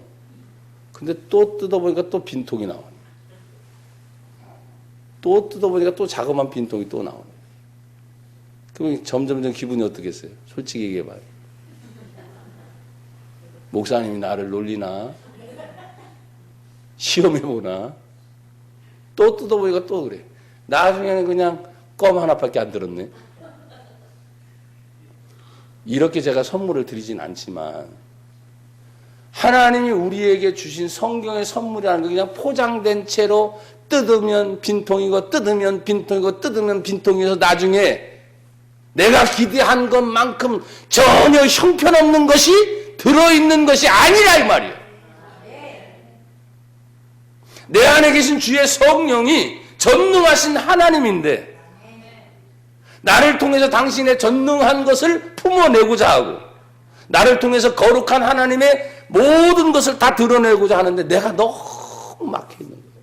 근데 또 뜯어보니까 또 빈통이 나오네. 또 뜯어보니까 또 자그마한 빈통이 또 나오네. 그럼 점점 기분이 어떻겠어요? 솔직히 얘기해봐요. 목사님이 나를 놀리나? 시험해보나? 또 뜯어보니까 또 그래. 나중에는 그냥 껌 하나밖에 안 들었네. 이렇게 제가 선물을 드리진 않지만 하나님이 우리에게 주신 성경의 선물이라는 게 그냥 포장된 채로 뜯으면 빈통이고 뜯으면 빈통이고 뜯으면 빈통이어서 나중에 내가 기대한 것만큼 전혀 형편없는 것이 들어있는 것이 아니라 이 말이에요. 내 안에 계신 주의 성령이 전능하신 하나님인데 나를 통해서 당신의 전능한 것을 품어내고자 하고 나를 통해서 거룩한 하나님의 모든 것을 다 드러내고자 하는데 내가 너무 막혀있는 거예요.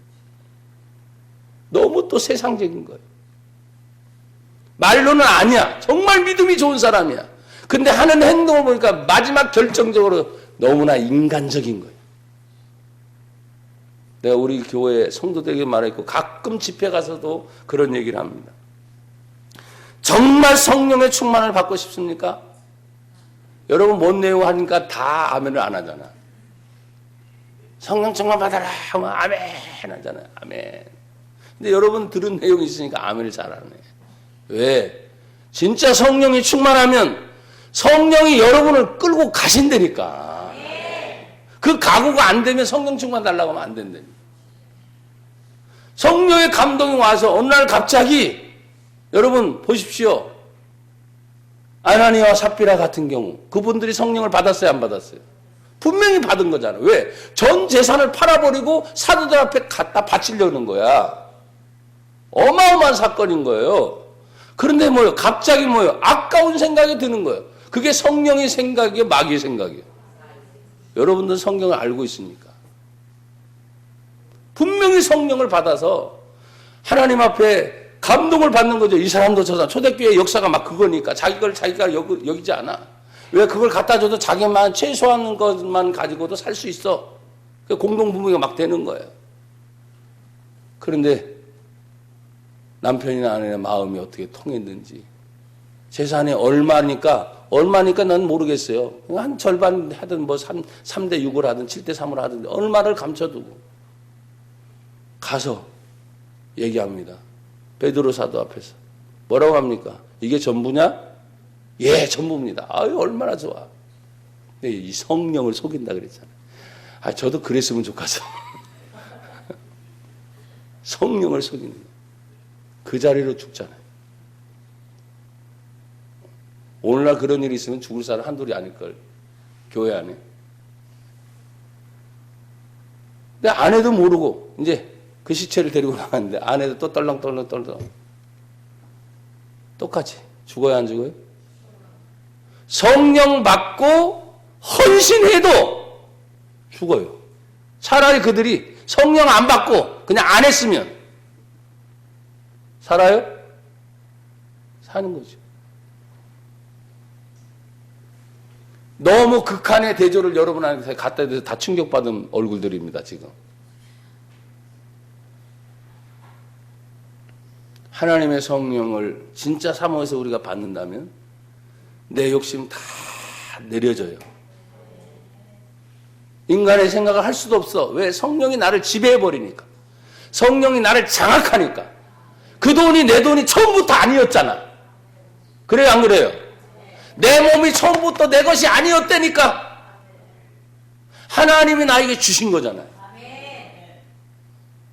너무 또 세상적인 거예요. 말로는 아니야. 정말 믿음이 좋은 사람이야. 근데 하는 행동을 보니까 마지막 결정적으로 너무나 인간적인 거예요. 내가 우리 교회 성도들에게 말했고 가끔 집회 가서도 그런 얘기를 합니다. 정말 성령의 충만을 받고 싶습니까? 여러분 뭔 내용 하니까 다 아멘을 안 하잖아. 성령 충만 받아라 하면 아멘 하잖아요. 아멘. 근데 여러분 들은 내용이 있으니까 아멘을 잘 안 해. 왜? 진짜 성령이 충만하면 성령이 여러분을 끌고 가신다니까. 그 각오가 안 되면 성령 충만 달라고 하면 안 된다니까. 성령의 감동이 와서 어느 날 갑자기 여러분 보십시오. 아나니아와 삽비라 같은 경우 그분들이 성령을 받았어요? 안 받았어요? 분명히 받은 거잖아. 왜? 전 재산을 팔아버리고 사도들 앞에 갖다 바치려는 거야. 어마어마한 사건인 거예요. 그런데 뭐요? 갑자기 뭐요? 아까운 생각이 드는 거예요. 그게 성령의 생각이에요? 마귀의 생각이에요? 여러분들 성경을 알고 있으니까. 분명히 성령을 받아서 하나님 앞에 감동을 받는 거죠. 이 사람도 저 사람. 초대교회 역사가 막 그거니까. 자기가 여기지 않아. 왜 그걸 갖다 줘도 자기만 최소한 것만 가지고도 살 수 있어. 공동부모가 막 되는 거예요. 그런데 남편이나 아내의 마음이 어떻게 통했는지. 재산이 얼마니까 난 모르겠어요. 한 절반 하든 뭐 3대 6을 하든 7대 3을 하든 얼마를 감춰두고 가서 얘기합니다. 베드로 사도 앞에서. 뭐라고 합니까? 이게 전부냐? 예, 전부입니다. 아유, 얼마나 좋아. 근데 이 성령을 속인다 그랬잖아요. 아, 저도 그랬으면 좋겠어. 성령을 속이는 거. 그 자리로 죽잖아요. 오늘날 그런 일이 있으면 죽을 사람 한둘이 아닐걸. 교회 안에. 근데 아내도 모르고 이제 그 시체를 데리고 나갔는데 아내도 또 떨렁떨렁 똑같이 죽어야 안 죽어요? 성령 받고 헌신해도 죽어요. 차라리 그들이 성령 안 받고 그냥 안 했으면 살아요? 사는 거죠. 너무 극한의 대조를 여러분한테 갖다 대서 다 충격받은 얼굴들입니다, 지금. 하나님의 성령을 진짜 사모해서 우리가 받는다면 내 욕심 다 내려져요. 인간의 생각을 할 수도 없어. 왜? 성령이 나를 지배해버리니까. 성령이 나를 장악하니까. 그 돈이 내 돈이 처음부터 아니었잖아. 그래요, 안 그래요? 내 몸이 처음부터 내 것이 아니었다니까. 하나님이 나에게 주신 거잖아요.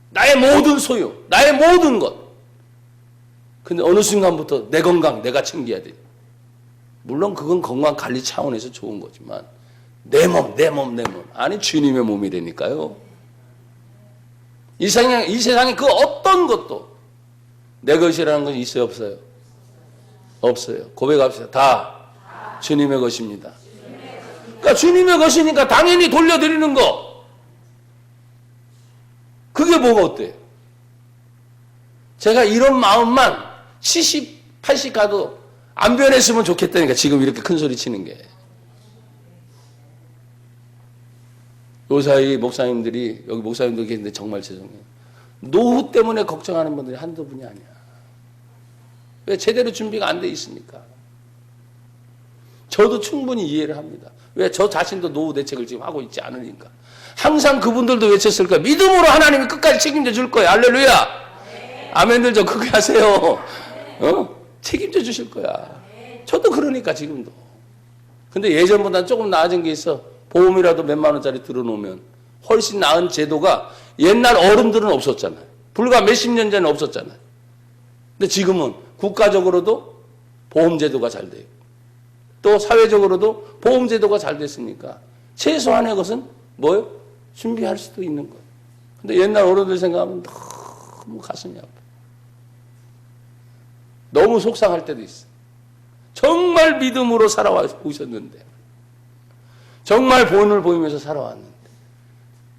나의 모든 소유, 나의 모든 것. 근데 어느 순간부터 내 건강 내가 챙겨야 돼. 물론 그건 건강 관리 차원에서 좋은 거지만 내 몸. 아니 주님의 몸이라니까요. 이 세상에 그 어떤 것도 내 것이라는 것이 있어요, 없어요? 없어요. 고백합시다. 다 주님의 것입니다. 그러니까 주님의 것이니까 당연히 돌려드리는 거. 그게 뭐가 어때요? 제가 이런 마음만 70, 80 가도 안 변했으면 좋겠다니까 지금 이렇게 큰 소리 치는 게. 요 사이 목사님들이, 여기 목사님들 계신데 정말 죄송해요. 노후 때문에 걱정하는 분들이 한두 분이 아니야. 왜? 제대로 준비가 안 돼 있으니까. 저도 충분히 이해를 합니다. 왜? 저 자신도 노후 대책을 지금 하고 있지 않으니까. 항상 그분들도 외쳤을 거야. 믿음으로 하나님이 끝까지 책임져 줄 거야. 할렐루야. 아멘들 좀 크게 하세요. 책임져 주실 거야. 저도 그러니까 지금도. 근데 예전보다 조금 나아진 게 있어. 보험이라도 몇만 원짜리 들어놓으면 훨씬 나은 제도가 옛날 어른들은 없었잖아요. 불과 몇십 년 전에 없었잖아요. 근데 지금은 국가적으로도 보험제도가 잘 돼요. 또 사회적으로도 보험제도가 잘 됐으니까 최소한의 것은 뭐요? 준비할 수도 있는 거예요. 근데 옛날 어른들 생각하면 너무 가슴이 아파. 너무 속상할 때도 있어. 정말 믿음으로 살아오셨는데, 정말 본을 보이면서 살아왔는데,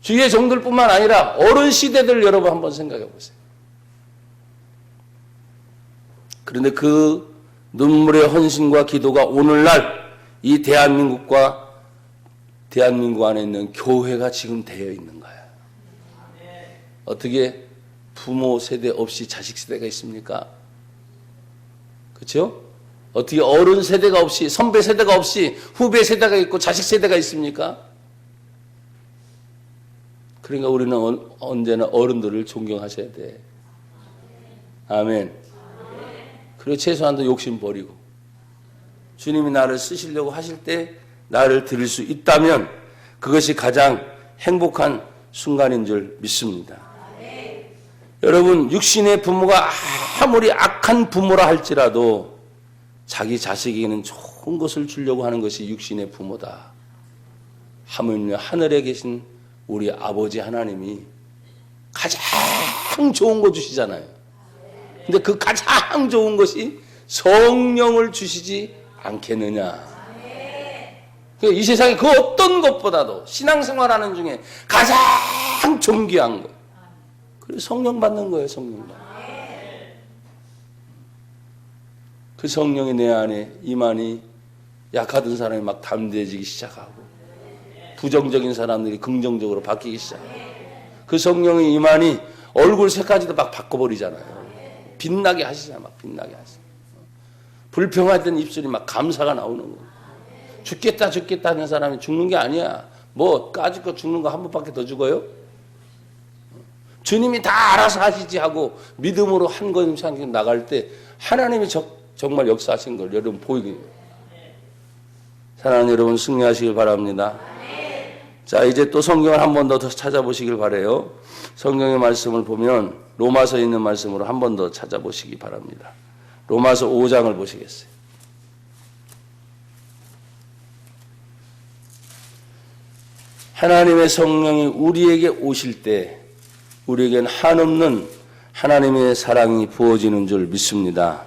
주위의 종들뿐만 아니라 어른 시대들 여러분 한번 생각해 보세요. 그런데 그 눈물의 헌신과 기도가 오늘날 이 대한민국 안에 있는 교회가 지금 되어 있는 거야. 어떻게 부모 세대 없이 자식 세대가 있습니까? 그렇죠? 어떻게 어른 세대가 없이, 선배 세대가 없이 후배 세대가 있고 자식 세대가 있습니까? 그러니까 우리는 언제나 어른들을 존경하셔야 돼. 아멘. 그리고 최소한도 욕심 버리고 주님이 나를 쓰시려고 하실 때 나를 들을 수 있다면 그것이 가장 행복한 순간인 줄 믿습니다. 여러분, 육신의 부모가 아무리 악한 부모라 할지라도 자기 자식에게는 좋은 것을 주려고 하는 것이 육신의 부모다. 하물며 하늘에 계신 우리 아버지 하나님이 가장 좋은 거 주시잖아요. 근데 그 가장 좋은 것이 성령을 주시지 않겠느냐. 이 세상에 그 어떤 것보다도 신앙생활하는 중에 가장 존귀한 것. 그래서 성령 받는 거예요, 성령 받는 거. 그 성령이 내 안에 임하니 약하던 사람이 막 담대해지기 시작하고 부정적인 사람들이 긍정적으로 바뀌기 시작하고 그 성령이 임하니 얼굴 색까지도 막 바꿔버리잖아요. 빛나게 하시잖아요. 막 빛나게 하시잖아요. 불평하던 입술이 막 감사가 나오는 거예요. 죽겠다 죽겠다 하는 사람이 죽는 게 아니야. 뭐 까짓 거 죽는 거 한 번밖에 더 죽어요? 주님이 다 알아서 하시지 하고 믿음으로 한 걸음씩 나갈 때 하나님이 정말 역사하신 걸 여러분 보이게 돼요. 사랑하는 여러분 승리하시길 바랍니다. 자, 이제 또 성경을 한 번 더 찾아보시길 바라요. 성경의 말씀을 보면 로마서에 있는 말씀으로 한 번 더 찾아보시기 바랍니다. 로마서 5장을 보시겠어요. 하나님의 성령이 우리에게 오실 때 우리에겐 한없는 하나님의 사랑이 부어지는 줄 믿습니다.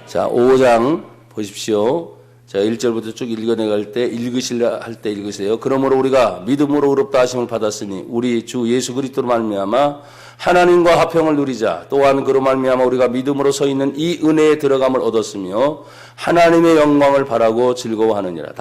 자, 5장 보십시오. 자, 1절부터 쭉 읽어내갈 때 읽으시려 할 때 읽으세요. 그러므로 우리가 믿음으로 의롭다 하심을 받았으니 우리 주 예수 그리스도로 말미암아 하나님과 화평을 누리자. 또한 그로 말미암아 우리가 믿음으로 서 있는 이 은혜에 들어감을 얻었으며 하나님의 영광을 바라고 즐거워하느니라.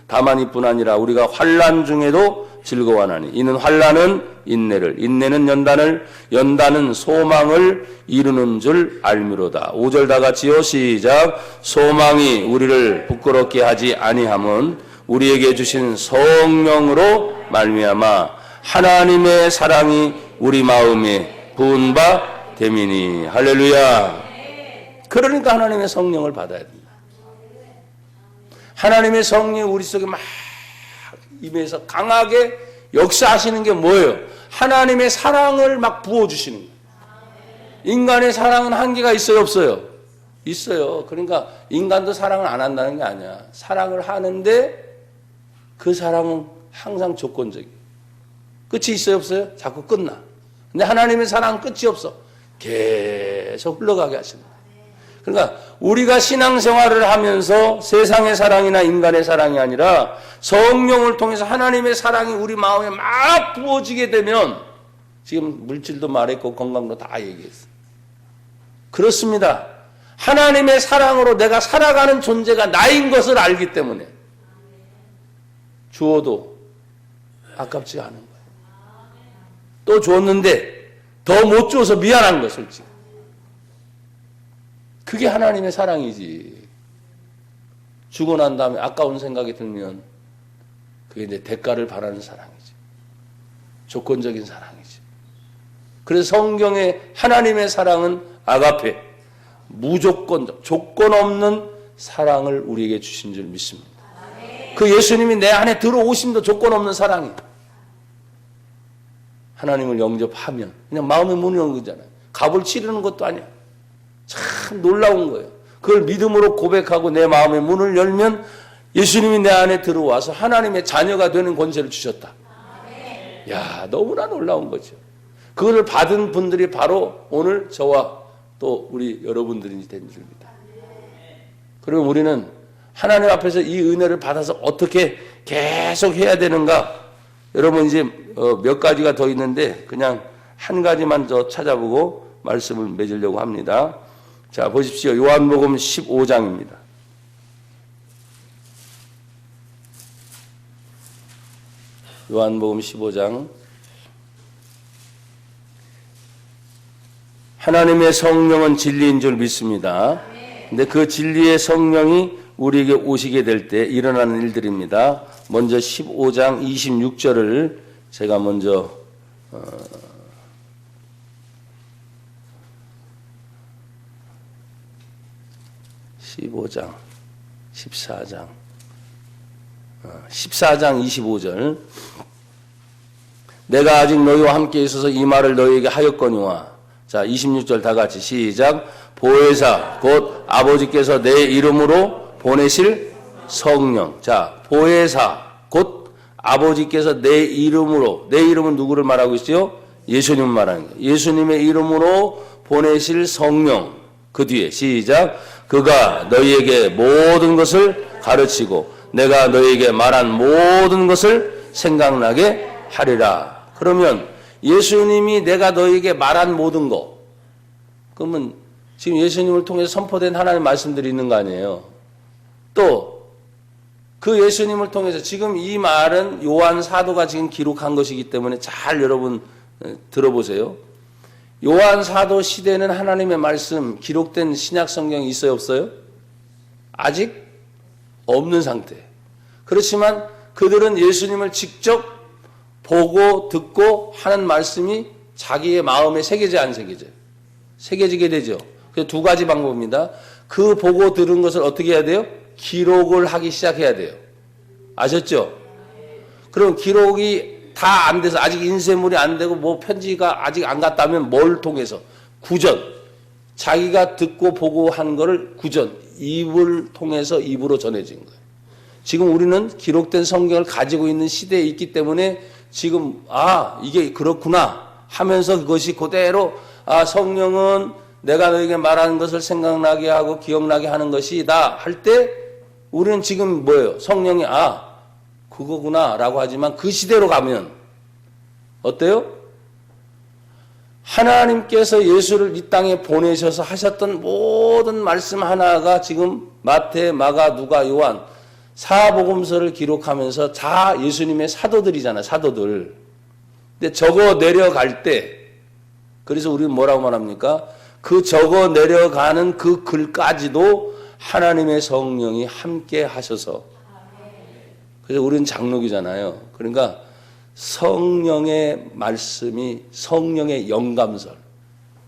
다만 이뿐 아니라 우리가 환난 중에도 즐거워하나니 이는 환난은 인내를, 인내는 연단을, 연단은 소망을 이루는 줄 알미로다. 5절 다 같이요. 시작. 소망이 우리를 부끄럽게 하지 아니함은 우리에게 주신 성령으로 말미암아 하나님의 사랑이 우리 마음에 부은 바 됨이니. 할렐루야. 그러니까 하나님의 성령을 받아야 됩니다. 하나님의 성령이 우리 속에 막 임해서 강하게 역사하시는 게 뭐예요? 하나님의 사랑을 막 부어주시는 거예요. 인간의 사랑은 한계가 있어요, 없어요? 있어요. 그러니까 인간도 사랑을 안 한다는 게 아니야. 사랑을 하는데 그 사랑은 항상 조건적이에요. 끝이 있어요, 없어요? 자꾸 끝나. 근데 하나님의 사랑은 끝이 없어. 계속 흘러가게 하시는 거예요. 그러니까 우리가 신앙생활을 하면서 세상의 사랑이나 인간의 사랑이 아니라 성령을 통해서 하나님의 사랑이 우리 마음에 막 부어지게 되면 지금 물질도 말했고 건강도 다 얘기했어요. 그렇습니다. 하나님의 사랑으로 내가 살아가는 존재가 나인 것을 알기 때문에 주어도 아깝지 않은 거예요. 또 줬는데 더 못 줘서 미안한 거 솔직히. 그게 하나님의 사랑이지. 주고 난 다음에 아까운 생각이 들면 그게 이제 대가를 바라는 사랑이지. 조건적인 사랑이지. 그래서 성경의 하나님의 사랑은 아가페, 무조건적, 조건 없는 사랑을 우리에게 주신 줄 믿습니다. 그 예수님이 내 안에 들어오심도 조건 없는 사랑이에요. 하나님을 영접하면 그냥 마음의 문을 연 거잖아요. 값을 치르는 것도 아니야. 참 놀라운 거예요. 그걸 믿음으로 고백하고 내 마음의 문을 열면 예수님이 내 안에 들어와서 하나님의 자녀가 되는 권세를 주셨다. 야, 너무나 놀라운 거죠. 그걸 받은 분들이 바로 오늘 저와 또 우리 여러분들이 된 줄입니다. 그리고 우리는 하나님 앞에서 이 은혜를 받아서 어떻게 계속 해야 되는가? 여러분 이제 몇 가지가 더 있는데 그냥 한 가지만 더 찾아보고 말씀을 맺으려고 합니다. 자, 보십시오. 요한복음 15장입니다. 요한복음 15장. 하나님의 성령은 진리인 줄 믿습니다. 근데 그 진리의 성령이 우리에게 오시게 될 때 일어나는 일들입니다. 먼저 15장 26절을 제가 먼저 15장, 14장, 14장 25절. 내가 아직 너희와 함께 있어서 이 말을 너희에게 하였거니와. 자, 26절 다 같이 시작. 보혜사 곧 아버지께서 내 이름으로 보내실 성령. 자, 보혜사 곧 아버지께서 내 이름으로, 내 이름은 누구를 말하고 있어요? 예수님을 말하는 거예요. 예수님의 이름으로 보내실 성령. 그 뒤에 시작. 그가 너희에게 모든 것을 가르치고 내가 너희에게 말한 모든 것을 생각나게 하리라. 그러면 예수님이 내가 너희에게 말한 모든 것, 그러면 지금 예수님을 통해서 선포된 하나님의 말씀들이 있는 거 아니에요. 또 그 예수님을 통해서 지금 이 말은 요한 사도가 지금 기록한 것이기 때문에 잘 여러분 들어보세요. 요한 사도 시대는 하나님의 말씀 기록된 신약 성경이 있어요, 없어요? 아직 없는 상태. 그렇지만 그들은 예수님을 직접 보고 듣고 하는 말씀이 자기의 마음에 새겨져 안 새겨져요? 새겨지게 되죠. 그래서 두 가지 방법입니다. 그 보고 들은 것을 어떻게 해야 돼요? 기록을 하기 시작해야 돼요. 아셨죠? 그럼 기록이 다 안 돼서 아직 인쇄물이 안 되고 뭐 편지가 아직 안 갔다면 뭘 통해서? 구전. 자기가 듣고 보고 한 거를 구전. 입을 통해서 입으로 전해진 거예요. 지금 우리는 기록된 성경을 가지고 있는 시대에 있기 때문에 지금 이게 그렇구나 하면서 그것이 그대로 성령은 내가 너에게 말하는 것을 생각나게 하고 기억나게 하는 것이다 할 때 우리는 지금 뭐예요? 성령이 그거구나 라고 하지만 그 시대로 가면 어때요? 하나님께서 예수를 이 땅에 보내셔서 하셨던 모든 말씀 하나가 지금 마태, 마가, 누가, 요한 사복음서를 기록하면서 다 예수님의 사도들이잖아요. 사도들. 근데 적어 내려갈 때 그래서 우리는 뭐라고 말합니까? 그 적어 내려가는 그 글까지도 하나님의 성령이 함께 하셔서 그래서 우리는 장록이잖아요. 그러니까 성령의 말씀이 성령의 영감설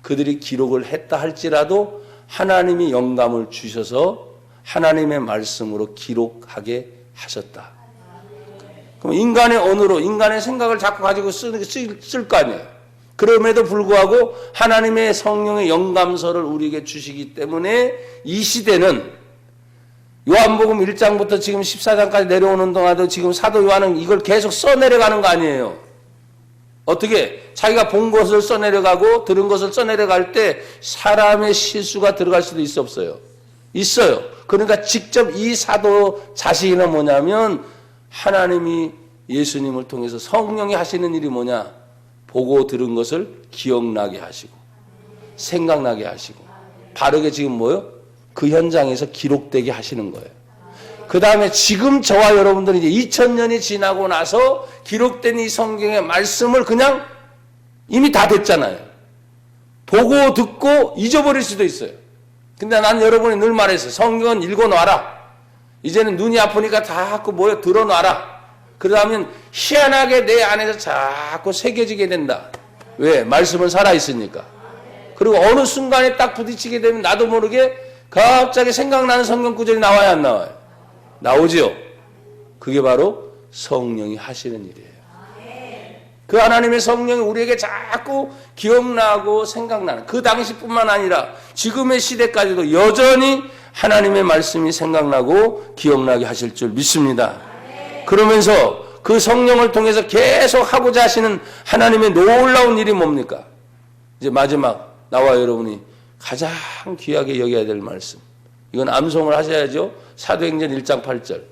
그들이 기록을 했다 할지라도 하나님이 영감을 주셔서 하나님의 말씀으로 기록하게 하셨다. 그럼 인간의 언어로 인간의 생각을 자꾸 가지고 쓸 거 아니에요. 그럼에도 불구하고 하나님의 성령의 영감서를 우리에게 주시기 때문에 이 시대는 요한복음 1장부터 지금 14장까지 내려오는 동안도 지금 사도 요한은 이걸 계속 써내려가는 거 아니에요. 어떻게? 자기가 본 것을 써내려가고 들은 것을 써내려갈 때 사람의 실수가 들어갈 수도 있어 없어요? 있어요. 그러니까 직접 이 사도 자신은 뭐냐면 하나님이 예수님을 통해서 성령이 하시는 일이 뭐냐? 보고 들은 것을 기억나게 하시고 생각나게 하시고 바르게 지금 뭐요? 그 현장에서 기록되게 하시는 거예요. 그 다음에 지금 저와 여러분들은 이제 2000년이 지나고 나서 기록된 이 성경의 말씀을 그냥 이미 다 됐잖아요. 보고 듣고 잊어버릴 수도 있어요. 근데 난 여러분이 늘 말했어요. 성경은 읽어놔라. 이제는 눈이 아프니까 자꾸 뭐요? 들어놔라. 그러면 희한하게 내 안에서 자꾸 새겨지게 된다. 왜? 말씀은 살아있으니까. 그리고 어느 순간에 딱 부딪히게 되면 나도 모르게 갑자기 생각나는 성경 구절이 나와야 안 나와요? 나오지요. 그게 바로 성령이 하시는 일이에요. 그 하나님의 성령이 우리에게 자꾸 기억나고 생각나는 그 당시뿐만 아니라 지금의 시대까지도 여전히 하나님의 말씀이 생각나고 기억나게 하실 줄 믿습니다. 그러면서 그 성령을 통해서 계속 하고자 하시는 하나님의 놀라운 일이 뭡니까? 이제 마지막 나와 여러분이 가장 귀하게 여겨야 될 말씀. 이건 암송을 하셔야죠. 사도행전 1장 8절.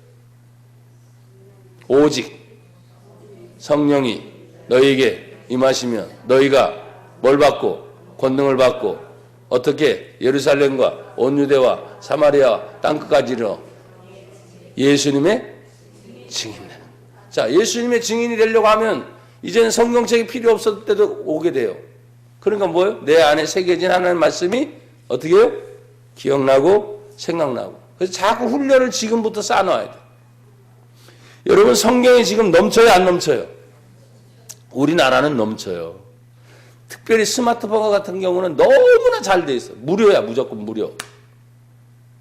오직 성령이 너희에게 임하시면 너희가 뭘 받고 권능을 받고 어떻게 예루살렘과 온 유대와 사마리아 땅끝까지 이르러 예수님의 증인되는. 자, 예수님의 증인이 되려고 하면 이제는 성경책이 필요 없을 때도 오게 돼요. 그러니까 뭐예요? 내 안에 새겨진 하나님의 말씀이 어떻게 해요? 기억나고 생각나고. 그래서 자꾸 훈련을 지금부터 쌓아놔야 돼요. 여러분 성경이 지금 넘쳐요 안 넘쳐요? 우리나라는 넘쳐요. 특별히 스마트폰 같은 경우는 너무나 잘 돼 있어. 무료야. 무조건 무료.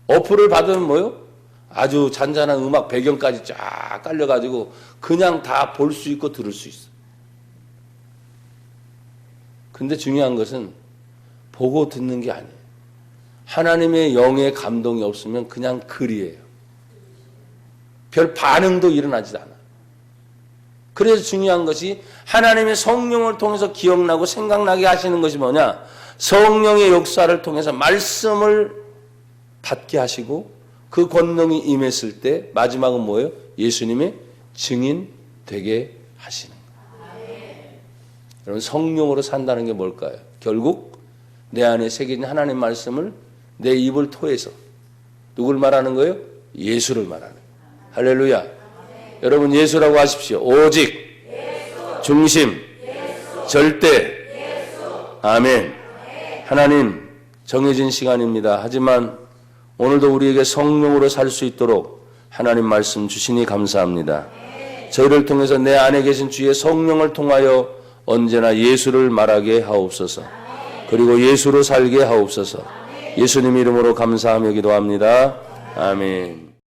어플을 받으면 뭐요? 아주 잔잔한 음악 배경까지 쫙 깔려가지고 그냥 다 볼 수 있고 들을 수 있어. 근데 중요한 것은 보고 듣는 게 아니에요. 하나님의 영의 감동이 없으면 그냥 글이에요. 별 반응도 일어나지 않아. 그래서 중요한 것이 하나님의 성령을 통해서 기억나고 생각나게 하시는 것이 뭐냐? 성령의 역사를 통해서 말씀을 받게 하시고 그 권능이 임했을 때 마지막은 뭐예요? 예수님의 증인 되게 하시는 거예요. 여러분, 성령으로 산다는 게 뭘까요? 결국 내 안에 새긴 하나님 말씀을 내 입을 토해서 누굴 말하는 거예요? 예수를 말하는 거예요. 할렐루야. 여러분, 예수라고 하십시오. 오직 예수. 중심 예수. 절대 예수. 아멘. 하나님, 정해진 시간입니다. 하지만 오늘도 우리에게 성령으로 살 수 있도록 하나님 말씀 주시니 감사합니다. 저희를 통해서 내 안에 계신 주의 성령을 통하여 언제나 예수를 말하게 하옵소서. 그리고 예수로 살게 하옵소서. 예수님 이름으로 감사하며 기도합니다. 아멘.